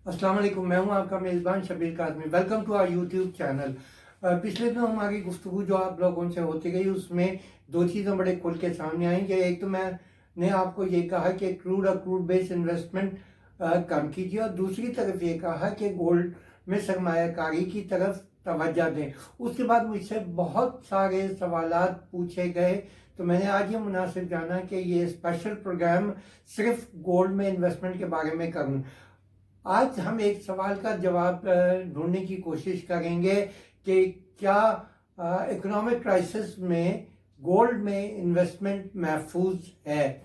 अस्सलाम वालेकुम। मैं हूं आपका मेज़बान Shabbir Kazmi. Welcome to our YouTube channel. पिछले दिनों हमारी गुफ्तगू जो आप लोगों से होती गई उसमें दो चीज़ें बड़े खुल के सामने आई कि एक तो मैंने आपको ये कहा कि क्रूड और क्रूड बेस्ड इन्वेस्टमेंट कम कीजिए, और दूसरी तरफ ये कहा कि गोल्ड में सरमायाकारी की तरफ तवज्जो दें। उसके बाद मुझसे बहुत सारे सवालात पूछे गए, तो मैंने आज ये मुनासिब जाना कि ये स्पेशल प्रोग्राम सिर्फ गोल्ड में इन्वेस्टमेंट के बारे में करूं। आज हम एक सवाल का जवाब ढूंढने की कोशिश करेंगे कि क्या इकोनॉमिक क्राइसिस में गोल्ड में इन्वेस्टमेंट महफूज है।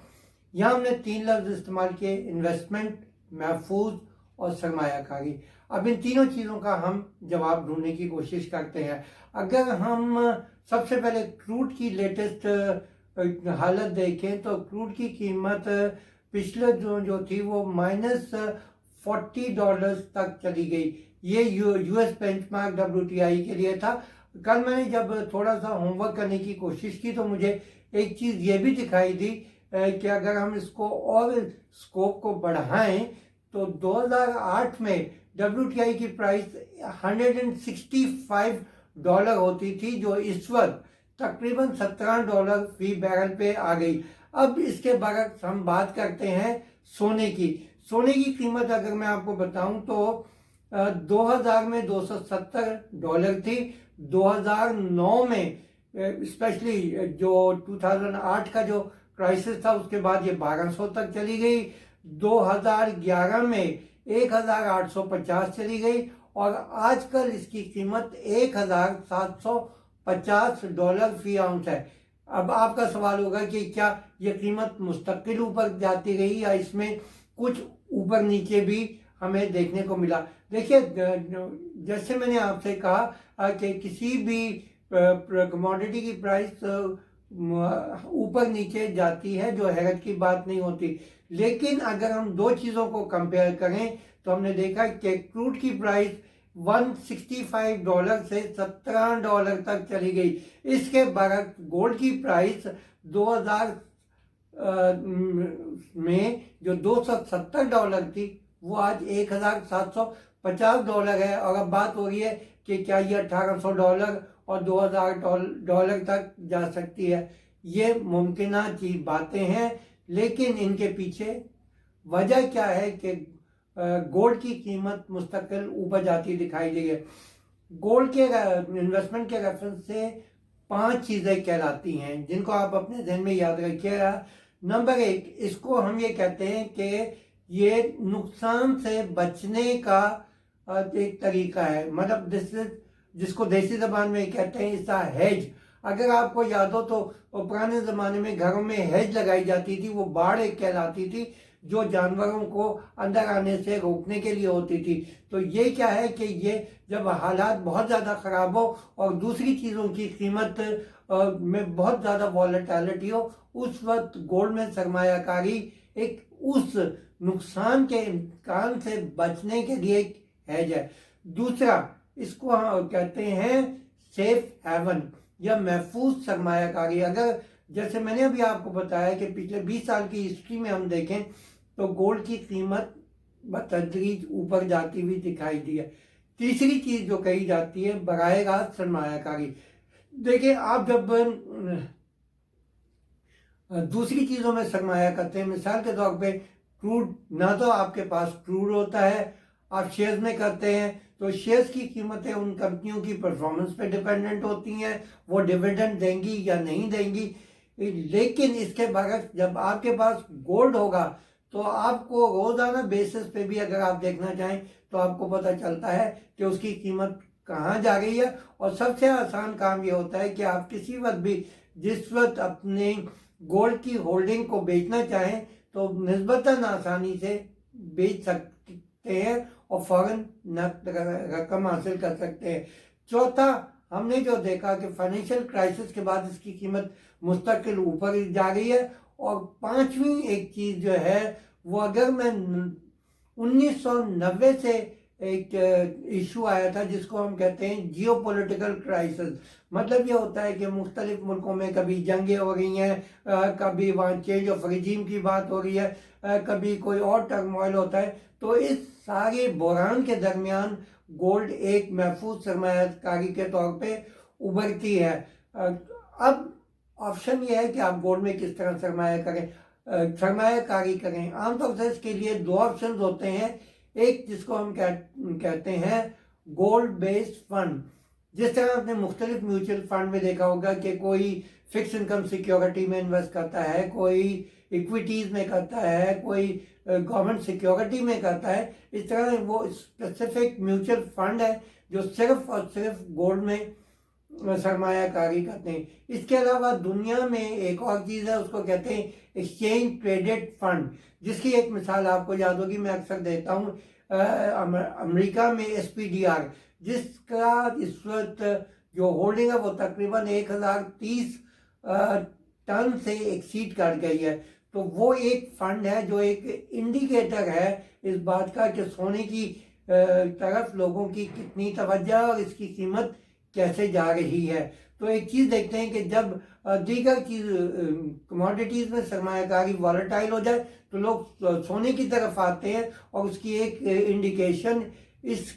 यहाँ हमने तीन लफ्ज़ इस्तेमाल किए: इन्वेस्टमेंट, महफूज और सरमायाकारी। अब इन तीनों चीज़ों का हम जवाब ढूंढने की कोशिश करते हैं। अगर हम सबसे पहले क्रूड की लेटेस्ट हालत देखें तो क्रूड की कीमत पिछले जो थी वो -$40 तक चली गई। ये यूएस बेंचमार्क WTI के लिए था। कल मैंने जब थोड़ा सा होमवर्क करने की कोशिश की तो मुझे एक चीज़ ये भी दिखाई दी कि अगर हम इसको और स्कोप को बढ़ाएं तो 2008 में WTI की प्राइस $165 होती थी, जो इस वक्त तकरीबन $17 फी बैरल पे आ गई। अब इसके बाद हम बात करते हैं सोने की। सोने की कीमत अगर मैं आपको बताऊं तो 2000 में $270 थी। 2009 में स्पेशली जो 2008 का जो क्राइसिस था उसके बाद ये 1200 तक चली गई। 2011 में 1850 चली गई और आजकल इसकी कीमत $1750 फी आउंस है। अब आपका सवाल होगा कि क्या ये कीमत मुस्तकिल ऊपर जाती रही या इसमें कुछ ऊपर नीचे भी हमें देखने को मिला। देखिए, जैसे मैंने आपसे कहा कि किसी भी कमोडिटी की प्राइस ऊपर नीचे जाती है, जो हैरत की बात नहीं होती। लेकिन अगर हम दो चीज़ों को कंपेयर करें तो हमने देखा कि क्रूड की प्राइस $165 से $17 तक चली गई। इसके बरक्स गोल्ड की प्राइस 2000 में जो $270 थी वो आज $1750 है। और अब बात हो रही है कि क्या ये $1800 और $2000 तक जा सकती है। ये मुमकिन चीज बातें हैं, लेकिन इनके पीछे वजह क्या है कि गोल्ड की कीमत मुस्तकिल ऊपर जाती दिखाई दी है। गोल्ड के इन्वेस्टमेंट के रेफरेंस से 5 चीज़ें कहलाती हैं जिनको आप अपने जहन में याद रखिएगा। नंबर 1, इसको हम ये कहते हैं कि ये नुकसान से बचने का एक तरीका है। मतलब जिसको देसी जबान में कहते हैं इसका हेज। अगर आपको याद हो तो पुराने ज़माने में घरों में हेज लगाई जाती थी, वो बाड़ एक कहलाती थी जो जानवरों को अंदर आने से रोकने के लिए होती थी। तो ये क्या है कि ये जब हालात बहुत ज़्यादा ख़राब हो और दूसरी चीज़ों की कीमत में बहुत ज़्यादा वॉलेटिलिटी हो, उस वक्त गोल्ड में सरमायाकारी एक उस नुकसान के इम्कान से बचने के लिए एक हेज है। दूसरा, इसको हम कहते हैं सेफ हेवन या महफूज सरमायाकारी। अगर जैसे मैंने अभी आपको बताया कि पिछले 20 साल की हिस्ट्री में हम देखें तो गोल्ड की कीमत बतदरीज ऊपर जाती हुई दिखाई दी है। तीसरी चीज जो कही जाती है बराह रास्त सरमायाकारी। देखिए, आप जब दूसरी चीजों में सरमाया करते हैं, मिसाल के तौर पे क्रूड, ना तो आपके पास क्रूड होता है, आप शेयर्स में करते हैं तो शेयर्स की कीमतें उन कंपनियों की परफॉर्मेंस पे डिपेंडेंट होती हैं, वो डिविडेंड देंगी या नहीं देंगी। लेकिन इसके बरक्स जब आपके पास गोल्ड होगा तो आपको रोजाना बेसिस पे भी अगर आप देखना चाहें तो आपको पता चलता है कि उसकी कीमत कहाँ जा रही है। और सबसे आसान काम ये होता है कि आप किसी वक्त भी जिस वक्त अपने गोल्ड की होल्डिंग को बेचना चाहें तो निस्बतन आसानी से बेच सकते हैं और फौरन रकम हासिल कर सकते हैं। चौथा, हमने जो देखा कि फाइनेंशियल क्राइसिस के बाद इसकी कीमत मुस्तकिल ऊपर जा रही है। और पांचवी एक चीज जो है वो, अगर मैं 1990 से ایک ایشو آیا تھا جس کو ہم کہتے ہیں جیو پولیٹیکل کرائسس. مطلب یہ ہوتا ہے کہ مختلف ملکوں میں کبھی جنگیں ہو رہی ہیں, کبھی وہاں چینج آف ریجیم کی بات ہو رہی ہے, کبھی کوئی اور ٹرموائل ہوتا ہے. تو اس سارے بحران کے درمیان گولڈ ایک محفوظ سرمایہ کاری کے طور پہ ابھرتی ہے. اب آپشن یہ ہے کہ آپ گولڈ میں کس طرح سرمایہ کاری کریں. عام طور سے اس کے لیے دو آپشنز ہوتے ہیں. ایک جس کو ہم کہتے ہیں گولڈ بیسڈ فنڈ. جس طرح آپ نے مختلف میوچل فنڈ میں دیکھا ہوگا کہ کوئی فکس انکم سیکیورٹی میں انویسٹ کرتا ہے, کوئی ایکویٹیز میں کرتا ہے, کوئی گورنمنٹ سیکیورٹی میں کرتا ہے. اس طرح وہ اسپیسیفک میوچل فنڈ ہے جو صرف اور صرف گولڈ میں سرمایہ کاری کرتے ہیں. اس کے علاوہ دنیا میں ایک اور چیز ہے, اس کو کہتے ہیں ایکسچینج ٹریڈڈ فنڈ, جس کی ایک مثال آپ کو یاد ہوگی, میں اکثر دیتا ہوں. امریکہ میں SPDR, جس کا اس وقت جو ہولڈنگ ہے وہ تقریباً 1030 ٹن سے ایکسیڈ کر گئی ہے. تو وہ ایک فنڈ ہے جو ایک انڈیکیٹر ہے اس بات کا کہ سونے کی طرف لوگوں کی کتنی توجہ اور اس کی قیمت کیسے جا رہی ہے. تو ایک چیز دیکھتے ہیں کہ جب دیگر چیز کموڈیٹیز میں سرمایہ کاری والیٹائل ہو جائے تو لوگ سونے کی طرف آتے ہیں, اور اس کی ایک انڈیکیشن اس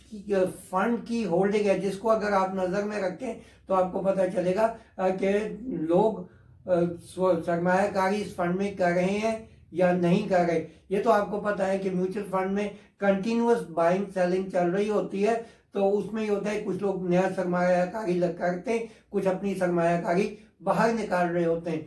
فنڈ کی ہولڈنگ ہے, جس کو اگر آپ نظر میں رکھیں تو آپ کو پتہ چلے گا کہ لوگ سرمایہ کاری اس فنڈ میں کر رہے ہیں یا نہیں کر رہے. یہ تو آپ کو پتہ ہے کہ میوچل فنڈ میں کنٹینیوس بائنگ سیلنگ چل رہی ہوتی ہے. تو اس میں یہ ہوتا ہے کچھ لوگ نیا سرمایہ کاری کرتے ہیں, کچھ اپنی سرمایہ کاری باہر نکال رہے ہوتے ہیں.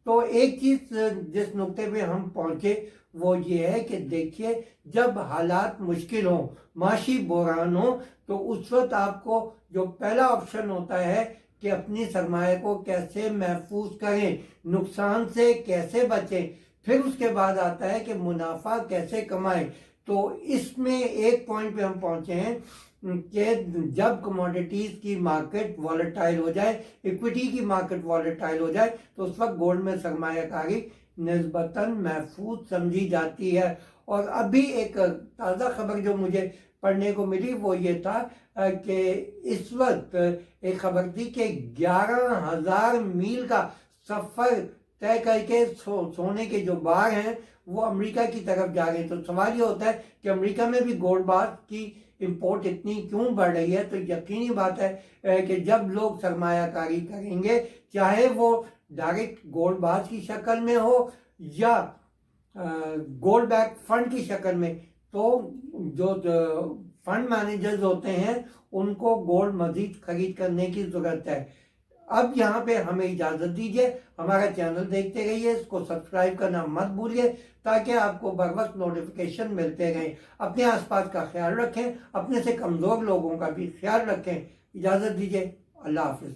تو ایک چیز جس نقطے پہ ہم پہنچے وہ یہ ہے کہ دیکھیے, جب حالات مشکل ہوں, معاشی بحران ہو, تو اس وقت آپ کو جو پہلا آپشن ہوتا ہے کہ اپنی سرمایہ کو کیسے محفوظ کریں, نقصان سے کیسے بچیں. پھر اس کے بعد آتا ہے کہ منافع کیسے کمائیں. تو اس میں ایک پوائنٹ پہ ہم پہنچے ہیں کہ جب کموڈیٹیز کی مارکیٹ والیٹائل ہو جائے, ایکویٹی کی مارکیٹ والیٹائل ہو جائے, تو اس وقت گولڈ میں سرمایہ کاری نسبتاً محفوظ سمجھی جاتی ہے. اور ابھی ایک تازہ خبر جو مجھے پڑھنے کو ملی وہ یہ تھا کہ اس وقت ایک خبر تھی کہ 11,000 میل کا سفر طے کر کے سونے کے جو بار ہیں وہ امریکہ کی طرف جا رہے ہیں. تو سوال یہ ہوتا ہے کہ امریکہ میں بھی گولڈ بار کی امپورٹ اتنی کیوں بڑھ رہی ہے. تو یقینی بات ہے کہ جب لوگ سرمایہ کاری کریں گے, چاہے وہ ڈائریکٹ گولڈ بار کی شکل میں ہو یا گولڈ بیک فنڈ کی شکل میں, تو جو فنڈ مینیجرز ہوتے ہیں ان کو گولڈ مزید خرید کرنے کی ضرورت ہے. اب یہاں پہ ہمیں اجازت دیجیے, ہمارا چینل دیکھتے رہیے, اس کو سبسکرائب کرنا مت بھولیے تاکہ آپ کو بر وقت نوٹیفیکیشن ملتے رہیں. اپنے آس پاس کا خیال رکھیں, اپنے سے کمزور لوگوں کا بھی خیال رکھیں. اجازت دیجیے, اللہ حافظ.